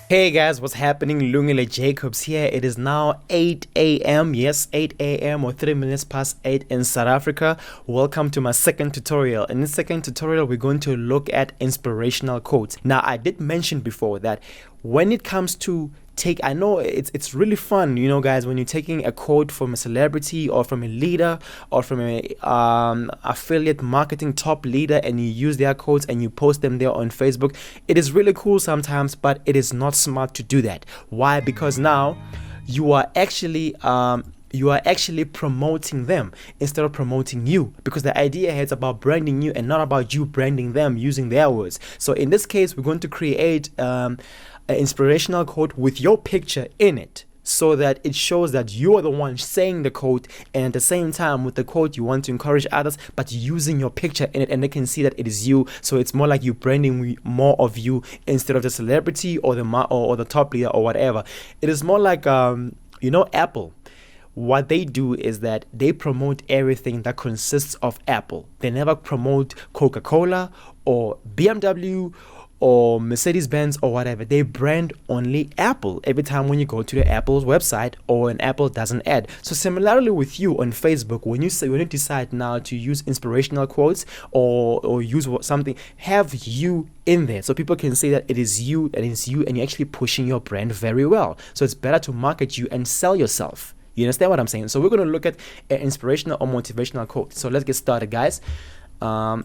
Hey guys, what's happening? Lungile Jacobs here. It is now 8 a.m. Yes, 8 a.m. or 3 minutes past 8 in South Africa. Welcome to my second tutorial. In this second tutorial, we're going to look at inspirational quotes. Now, I did mention before that when it comes to I know it's really fun, guys, when you're taking a quote from a celebrity or from a leader or from a affiliate marketing top leader, and you use their quotes and you post them there on Facebook. It is really cool sometimes, but it is not smart to do that. Why? Because now you are actually promoting them instead of promoting you, because the idea here is about branding you and not about you branding them using their words. So in this case, we're going to create an inspirational quote with your picture in it, so that it shows that you are the one saying the quote, and at the same time with the quote you want to encourage others, but using your picture in it, and they can see that it is you. So it's more like you branding more of you instead of the celebrity or the top leader or whatever. It is more like Apple. What they do is that they promote everything that consists of Apple. They never promote Coca-Cola or BMW or Mercedes-Benz or whatever. They brand only Apple every time when you go to the Apple's website or when Apple does an ad. So similarly with you on Facebook, when you decide now to use inspirational quotes or use something, have you in there so people can say that it is you, and you're actually pushing your brand very well. So it's better to market you and sell yourself. You understand what I'm saying? So we're going to look at an inspirational or motivational quote. So let's get started, guys. I'm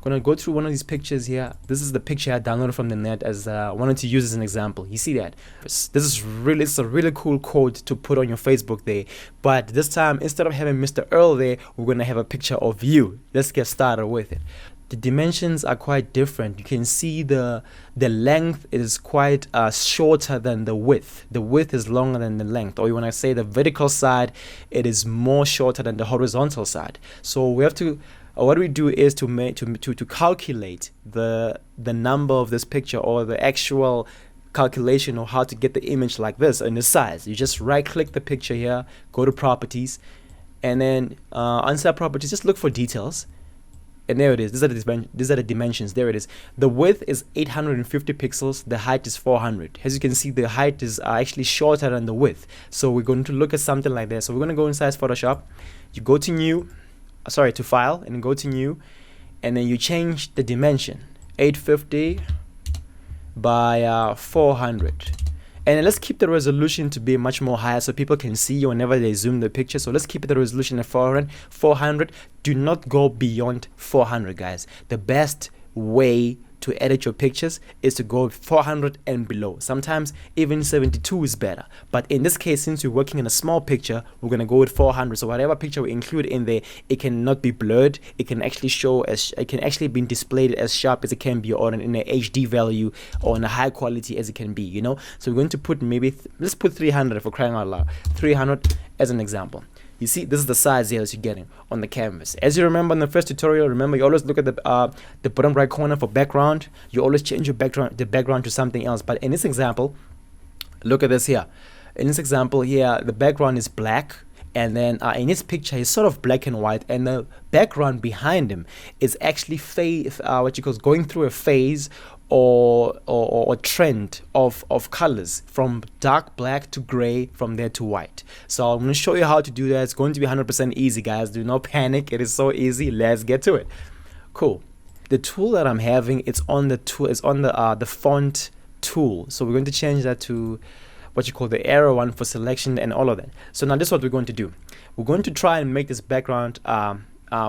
going to go through one of these pictures here. This is the picture I downloaded from the net as I wanted to use as an example. You see that? It's a really cool quote to put on your Facebook there. But this time, instead of having Mr. Earl there, we're going to have a picture of you. Let's get started with it. The dimensions are quite different. You can see the length is quite shorter than the width. The width is longer than the length. Or when I say the vertical side, it is more shorter than the horizontal side. So we have to, what we do is to calculate the number of this picture, or the actual calculation of how to get the image like this in the size. You just right click the picture here, go to properties, and then inside properties, just look for details. And there it is. These are the dimensions. There it is. The width is 850 pixels. The height is 400. As you can see, the height is actually shorter than the width. So we're going to look at something like this. So we're going to go inside Photoshop. You go to File, and go to New, and then you change the dimension 850 by 400. And then let's keep the resolution to be much more higher so people can see you whenever they zoom the picture. So let's keep the resolution at 400. Do not go beyond 400, guys. The best way to edit your pictures is to go 400 and below. Sometimes even 72 is better. But in this case, since we're working in a small picture, we're going to go with 400. So whatever picture we include in there, it cannot be blurred. It can actually be displayed as sharp as it can be, or in an HD value, or in a high quality as it can be, So we're going to put let's put 300 for crying out loud. 300 as an example. You see, this is the size here that you're getting on the canvas. As you remember in the first tutorial, remember you always look at the bottom right corner for background. You always change the background to something else. But in this example, look at this here. In this example here, the background is black, and then in this picture, it's sort of black and white, and the background behind him is actually going through a phase or trend of colors, from dark black to gray, from there to white. So I'm going to show you how to do that. It's going to be 100% easy, guys. Do not panic. It is so easy. Let's get to it. Cool. The tool that I'm having, it's on the font tool. So we're going to change that to what you call the arrow one for selection and all of that. So now this is what we're going to do. We're going to try and make this background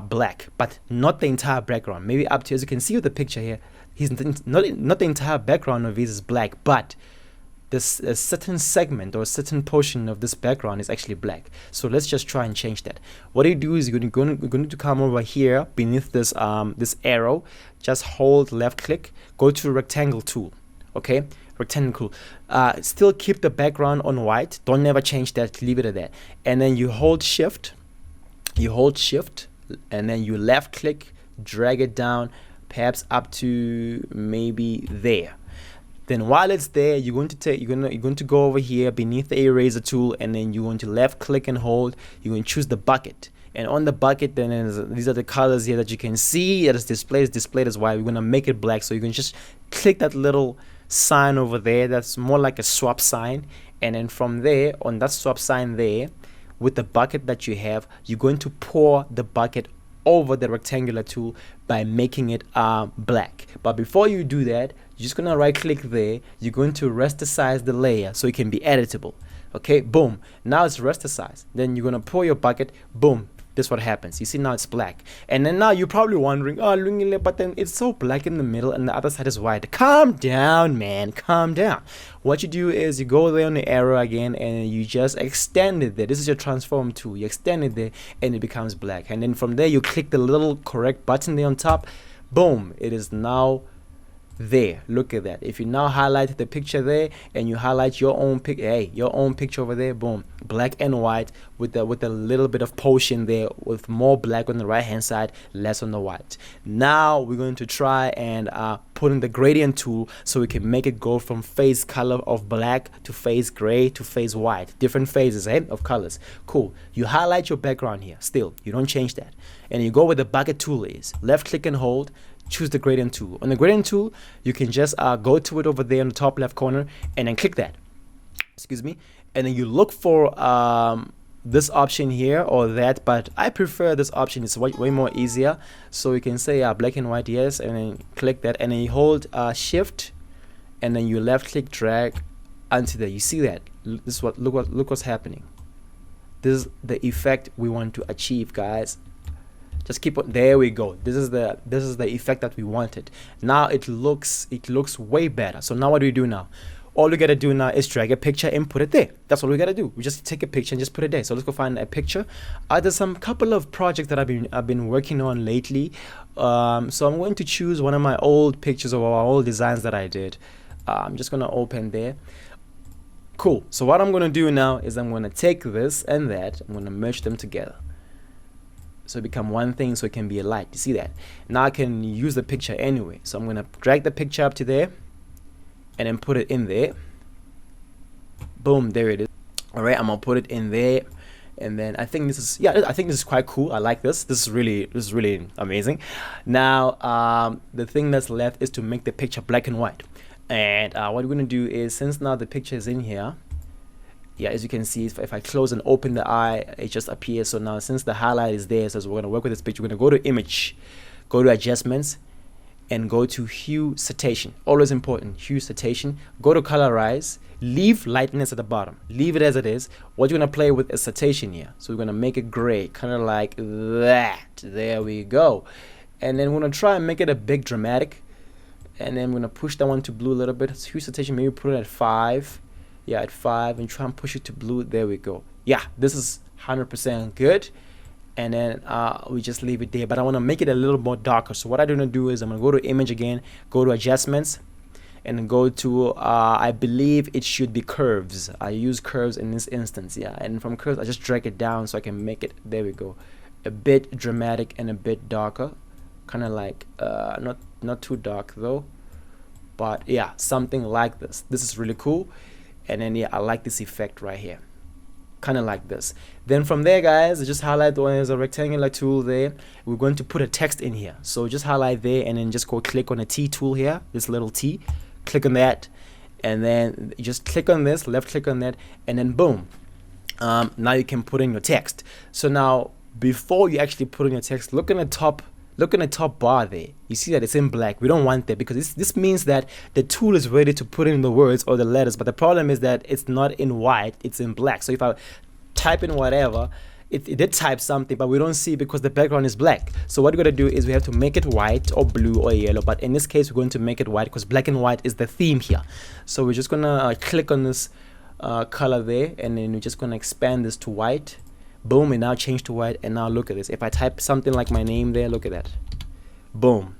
black, but not the entire background. Maybe up to, as you can see with the picture here, not the entire background of his is black, but this a certain segment or a certain portion of this background is actually black. So let's just try and change that. What you do is you're going to come over here beneath this this arrow, just hold left click, go to rectangle tool. Okay, rectangle tool. Still keep the background on white. Don't never change that. Leave it at that. And then you hold shift, and then you left click, drag it down, perhaps up to maybe there. Then while it's there, you're going to go over here beneath the eraser tool, and then you're going to left click and hold. You're going to choose the bucket, and on the bucket, then these are the colors here that you can see that is displayed as white. We're going to make it black, so you can just click that little sign over there that's more like a swap sign, and then from there, on that swap sign there, with the bucket that you have, you're going to pour the bucket over the rectangular tool by making it black. But before you do that, you're just gonna right click there, you're going to rasticize the layer so it can be editable. Okay, boom, now it's rasticized. Then you're gonna pour your bucket, boom, this is what happens. You see, now it's black. And then now you're probably wondering, oh Lungile, but then it's so black in the middle and the other side is white. Calm down, man, calm down. What you do is you go there on the arrow again and you just extend it there. This is your transform tool. You extend it there and it becomes black. And then from there you click the little correct button there on top. Boom, it is now there. Look at that. If you now highlight the picture there and you highlight your own your own picture over there, boom, black and white with a little bit of potion there, with more black on the right hand side, less on the white. Now we're going to try and put in the gradient tool so we can make it go from phase color of black to phase gray to phase white, different phases of colors. Cool. You highlight your background here, still you don't change that, and you go where the bucket tool is, left click and hold, choose the gradient tool. On the gradient tool, you can just go to it over there in the top left corner and then click that, excuse me, and then you look for this option here or that, but I prefer this option. It's way more easier. So you can say black and white, yes, and then click that, and then you hold shift and then you left click, drag until there. You see that? This is what look what's happening. This is the effect we want to achieve, guys. Just keep on. There we go. This is the effect that we wanted. Now it looks way better. So now what do we do now? All we gotta do now is drag a picture and put it there. That's what we gotta do. We just take a picture and just put it there. So let's go find a picture. There's some couple of projects that I've been working on lately. So I'm going to choose one of my old pictures of our old designs that I did. I'm just gonna open there. Cool. So what I'm gonna do now is I'm gonna take this and that. I'm gonna merge them together, so it become one thing, so it can be a light. You see that? Now I can use the picture anyway. So I'm gonna drag the picture up to there and then put it in there. Boom, there it is. All right, I'm gonna put it in there, and then I think this is, yeah, I think this is quite cool. I like this. This is really amazing. Now the thing that's left is to make the picture black and white. And what we're gonna do is, since now the picture is in here, yeah, as you can see, if I close and open the eye, it just appears. So now since the highlight is there, so we're going to work with this picture, we're going to go to image, go to adjustments, and go to hue saturation. Always important, hue saturation. Go to colorize, leave lightness at the bottom, leave it as it is. What you're going to play with is saturation here. So we're going to make it gray, kind of like that. There we go. And then we're going to try and make it a big dramatic, and then we're going to push that one to blue a little bit. Hue saturation, maybe put it at 5. Yeah, at 5, and try and push it to blue. There we go. Yeah, this is 100% good. And then we just leave it there, but I want to make it a little more darker. So what I'm going to do is I'm going to go to image again, go to adjustments, and then go to I believe it should be curves. I use curves in this instance. Yeah, and from curves I just drag it down so I can make it, there we go, a bit dramatic and a bit darker, kind of like not too dark though, but yeah, something like this. This is really cool. And then yeah, I like this effect right here, kind of like this. Then from there, guys, just highlight the one. There's a rectangular tool there. We're going to put a text in here, so just highlight there and then just go click on the T tool here, this little T, click on that, and then you just click on this, left click on that, and then boom, now you can put in your text. So now before you actually put in your text, look in the top bar there. You see that it's in black. We don't want that, because this means that the tool is ready to put in the words or the letters, but the problem is that it's not in white, it's in black. So if I type in whatever, it did type something, but we don't see because the background is black. So what we're going to do is we have to make it white or blue or yellow, but in this case we're going to make it white because black and white is the theme here. So we're just going to click on this color there, and then we're just going to expand this to white. Boom, it now changed to white. And now look at this. If I type something like my name there, look at that. Boom,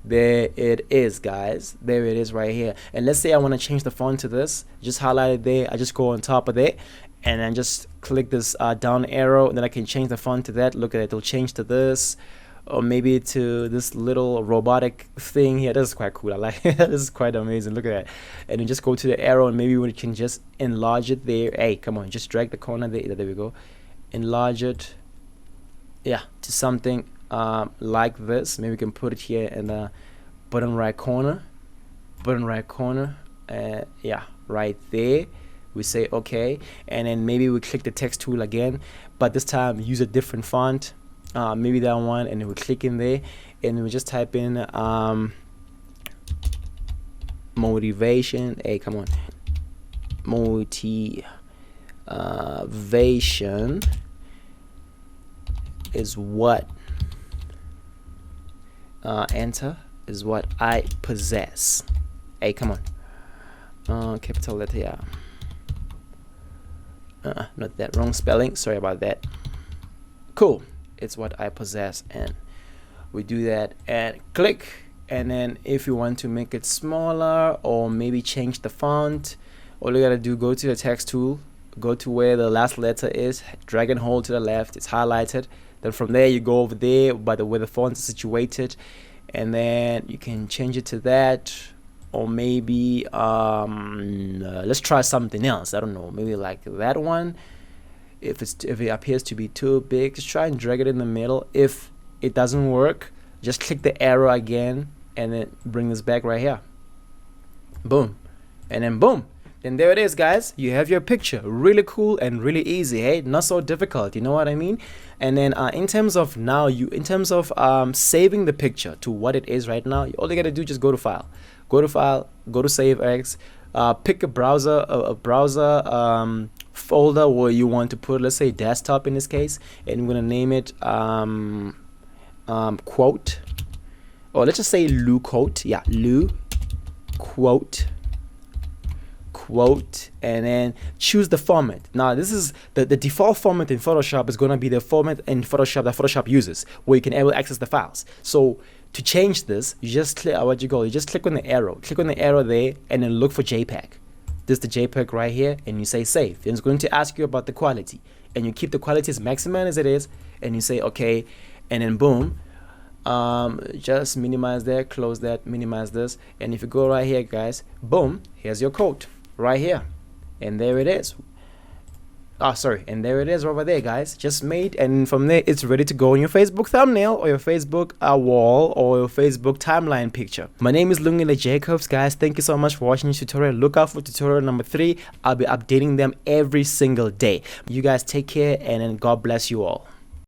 there it is, guys. There it is right here. And let's say I want to change the font to this, just highlight it there. I just go on top of it and then just click this down arrow, and then I can change the font to that. Look at it, it'll change to this, or maybe to this little robotic thing here. This is quite cool. I like it. This is quite amazing. Look at that. And then just go to the arrow, and maybe we can just enlarge it there. Hey, come on, just drag the corner there. There we go. Enlarge it, yeah, to something like this. Maybe we can put it here in the bottom right corner. bottom right corner, yeah, right there. We say okay, and then maybe we click the text tool again, but this time use a different font, maybe that one, and then we click in there and we just type in motivation. Hey, come on, motivation is what enter is what I possess. Hey, come on, capital letter, yeah. Not that, wrong spelling, sorry about that. Cool, it's what I possess, and we do that and click. And then if you want to make it smaller or maybe change the font, all you gotta do, go to the text tool, go to where the last letter is, drag and hold to the left, it's highlighted. Then from there you go over there by where the font is situated, and then you can change it to that. Or maybe let's try something else. I don't know, maybe like that one. If it appears to be too big, just try and drag it in the middle. If it doesn't work, just click the arrow again and then bring this back right here. Boom, and then boom. And there it is, guys. You have your picture. Really cool and really easy, hey? Not so difficult, you know what I mean? And then in terms of saving the picture to what it is right now, all you gotta do, just go to file, go to save as, pick a browser folder where you want to put, let's say desktop in this case, and I'm gonna name it quote, or let's just say Lu quote, yeah, Lu quote, and then choose the format. Now this is the default format in Photoshop is going to be the format in Photoshop that Photoshop uses, where you can able access the files. So to change this, you just click you just click on the arrow, there, and then look for JPEG. This is the JPEG right here, and you say save. And it's going to ask you about the quality, and you keep the quality as maximum as it is, and you say okay, and then boom, just minimize that, close that, minimize this, and if you go right here, guys, boom, here's your code right here, and there it is. And there it is over there, guys, just made. And from there it's ready to go on your Facebook thumbnail or your Facebook wall or your Facebook timeline picture. My name is Lungile Jacobs, guys. Thank you so much for watching this tutorial. Look out for tutorial number 3. I'll be updating them every single day. You guys take care, and then God bless you all.